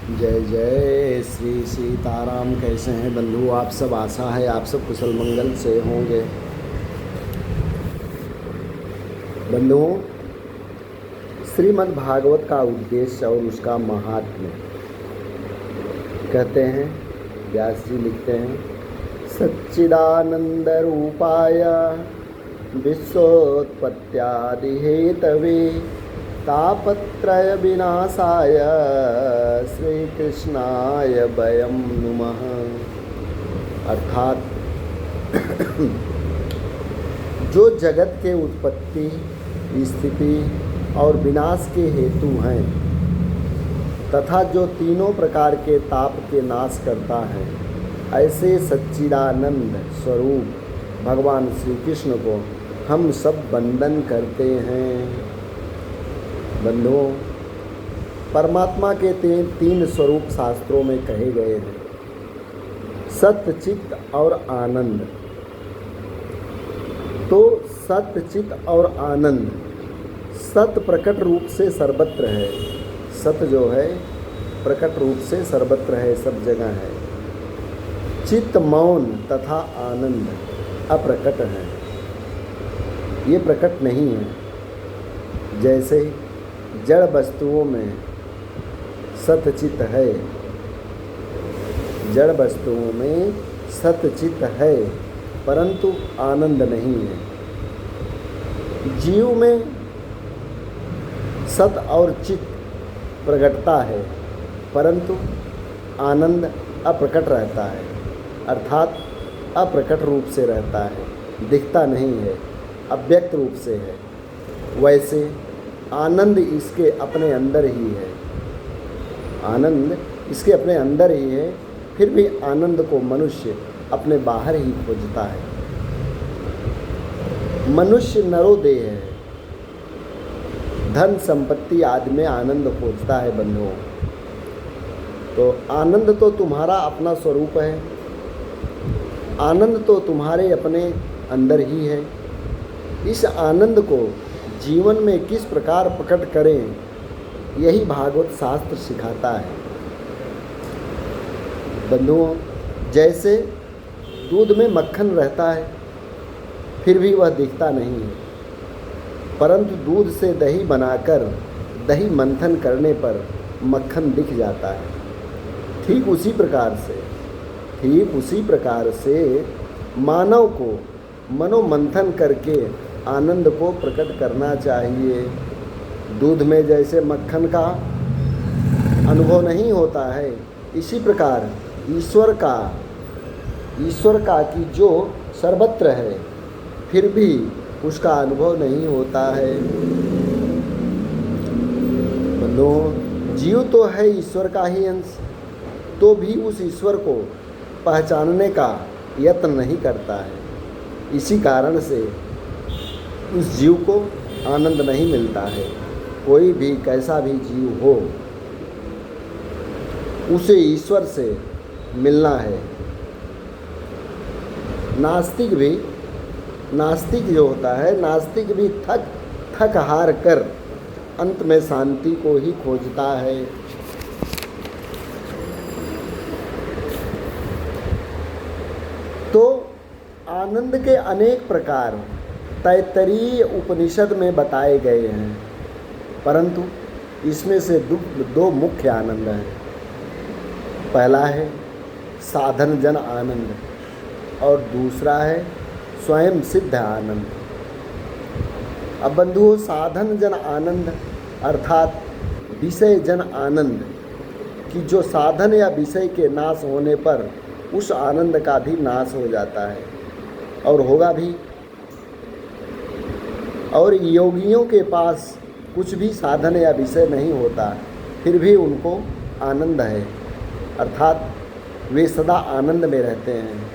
जय जय श्री सीताराम। कैसे हैं बंधु आप सब? आशा है आप सब कुशल मंगल से होंगे। बंधुओं, श्रीमद् भागवत का उद्देश्य और उसका महात्म्य कहते हैं, व्यास जी लिखते हैं, सच्चिदानंद रूपाय विश्वोत्पत्त्यादि हेतवे तापत्रय विनाशाय श्री कृष्णाय वयं नुमः। अर्थात जो जगत के उत्पत्ति, स्थिति और विनाश के हेतु हैं तथा जो तीनों प्रकार के ताप के नाश करता है, ऐसे सच्चिदानंद स्वरूप भगवान श्री कृष्ण को हम सब वंदन करते हैं। बंधुओं, परमात्मा के तीन स्वरूप शास्त्रों में कहे गए हैं, सत्य, चित्त और आनंद। तो सत्य, चित्त और आनंद, सत्य प्रकट रूप से सर्वत्र है। सत्य जो है प्रकट रूप से सर्वत्र है, सब जगह है। चित्त मौन तथा आनंद अप्रकट है, ये प्रकट नहीं है। जैसे जड़ वस्तुओं में सत्य चित्त है, जड़ वस्तुओं में सत्य चित्त है परंतु आनंद नहीं है। जीव में सत और चित्त प्रकटता है परंतु आनंद अप्रकट रहता है, अर्थात अप्रकट रूप से रहता है, दिखता नहीं है, अव्यक्त रूप से है। वैसे आनंद इसके अपने अंदर ही है, आनंद इसके अपने अंदर ही है, फिर भी आनंद को मनुष्य अपने बाहर ही खोजता है। मनुष्य नरोदेह है, धन संपत्ति आदि में आनंद खोजता है। बंधुओं, तो आनंद तो तुम्हारा अपना स्वरूप है, आनंद तो तुम्हारे अपने अंदर ही है। इस आनंद को जीवन में किस प्रकार प्रकट करें, यही भागवत शास्त्र सिखाता है। बंधुओं, जैसे दूध में मक्खन रहता है फिर भी वह दिखता नहीं है, परंतु दूध से दही बनाकर दही मंथन करने पर मक्खन दिख जाता है। ठीक उसी प्रकार से मानव को मनोमंथन करके आनंद को प्रकट करना चाहिए। दूध में जैसे मक्खन का अनुभव नहीं होता है, इसी प्रकार ईश्वर का कि जो सर्वत्र है फिर भी उसका अनुभव नहीं होता है। बंधुओं, जीव तो है ईश्वर का ही अंश, तो भी उस ईश्वर को पहचानने का यत्न नहीं करता है। इसी कारण से उस जीव को आनंद नहीं मिलता है। कोई भी कैसा भी जीव हो, उसे ईश्वर से मिलना है। नास्तिक जो होता है, नास्तिक भी थक हार कर अंत में शांति को ही खोजता है। तो आनंद के अनेक प्रकार तैत्तरीय उपनिषद में बताए गए हैं, परंतु इसमें से दो मुख्य आनंद हैं। पहला है साधन जन आनंद और दूसरा है स्वयं सिद्ध आनंद। अब बंधुओं, साधन जन आनंद अर्थात विषय जन आनंद, कि जो साधन या विषय के नाश होने पर उस आनंद का भी नाश हो जाता है और होगा भी। और योगियों के पास कुछ भी साधन या विषय नहीं होता, फिर भी उनको आनंद है, अर्थात वे सदा आनंद में रहते हैं।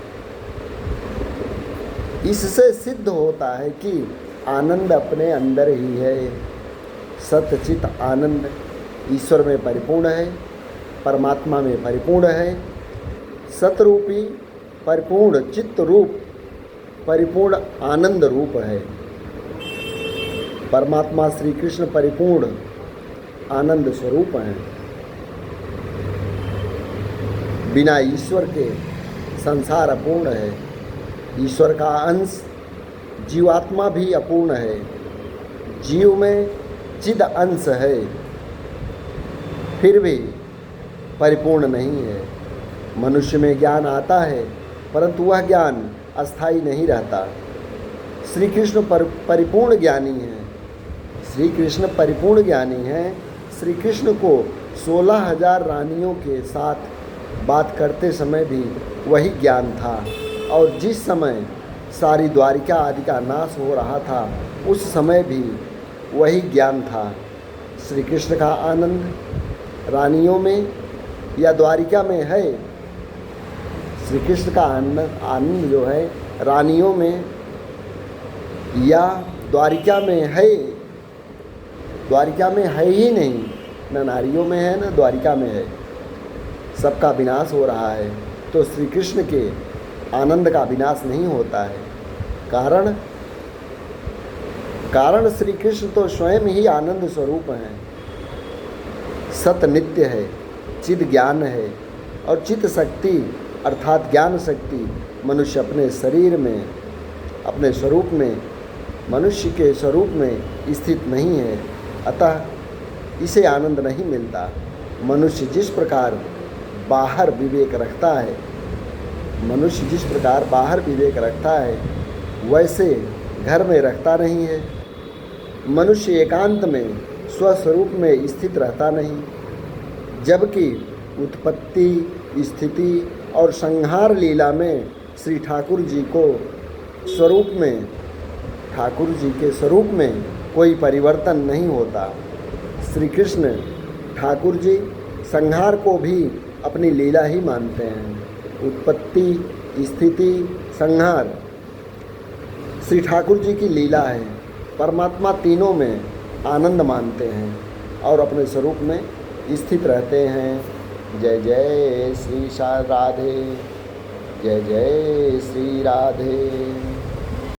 इससे सिद्ध होता है कि आनंद अपने अंदर ही है। सत्य चित्त आनंद ईश्वर में परिपूर्ण है, परमात्मा में परिपूर्ण है। सतरूपी परिपूर्ण चित्त रूप परिपूर्ण आनंद रूप है। परमात्मा श्री कृष्ण परिपूर्ण आनंद स्वरूप हैं। बिना ईश्वर के संसार अपूर्ण है। ईश्वर का अंश जीवात्मा भी अपूर्ण है। जीव में चिद अंश है, फिर भी परिपूर्ण नहीं है। मनुष्य में ज्ञान आता है, परंतु वह ज्ञान अस्थायी नहीं रहता। श्री कृष्ण परिपूर्ण ज्ञानी हैं। श्री कृष्ण परिपूर्ण ज्ञानी हैं। श्री कृष्ण को 16,000 रानियों के साथ बात करते समय भी वही ज्ञान था, और जिस समय सारी द्वारिका आदि का नाश हो रहा था उस समय भी वही ज्ञान था। श्री कृष्ण का आनंद रानियों में या द्वारिका में है। श्री कृष्ण का आनंद जो है रानियों में या द्वारिका में है। द्वारिका में है ही नहीं, न नारियों में है न द्वारिका में है। सबका विनाश हो रहा है, तो श्री कृष्ण के आनंद का विनाश नहीं होता है। कारण श्री कृष्ण तो स्वयं ही आनंद स्वरूप हैं। सत नित्य है, चिद ज्ञान है, और चित शक्ति अर्थात ज्ञान शक्ति मनुष्य अपने शरीर में, अपने स्वरूप में, मनुष्य के स्वरूप में स्थित नहीं है, अतः इसे आनंद नहीं मिलता। मनुष्य जिस प्रकार बाहर विवेक रखता है, मनुष्य जिस प्रकार बाहर विवेक रखता है वैसे घर में रखता नहीं है। मनुष्य एकांत में स्वस्वरूप में स्थित रहता नहीं, जबकि उत्पत्ति, स्थिति और संहार लीला में श्री ठाकुर जी को स्वरूप में, ठाकुर जी के स्वरूप में कोई परिवर्तन नहीं होता। श्री कृष्ण ठाकुर जी संहार को भी अपनी लीला ही मानते हैं। उत्पत्ति, स्थिति, संहार श्री ठाकुर जी की लीला है। परमात्मा तीनों में आनंद मानते हैं और अपने स्वरूप में स्थित रहते हैं। जय जय श्री राधे, जय जय श्री राधे।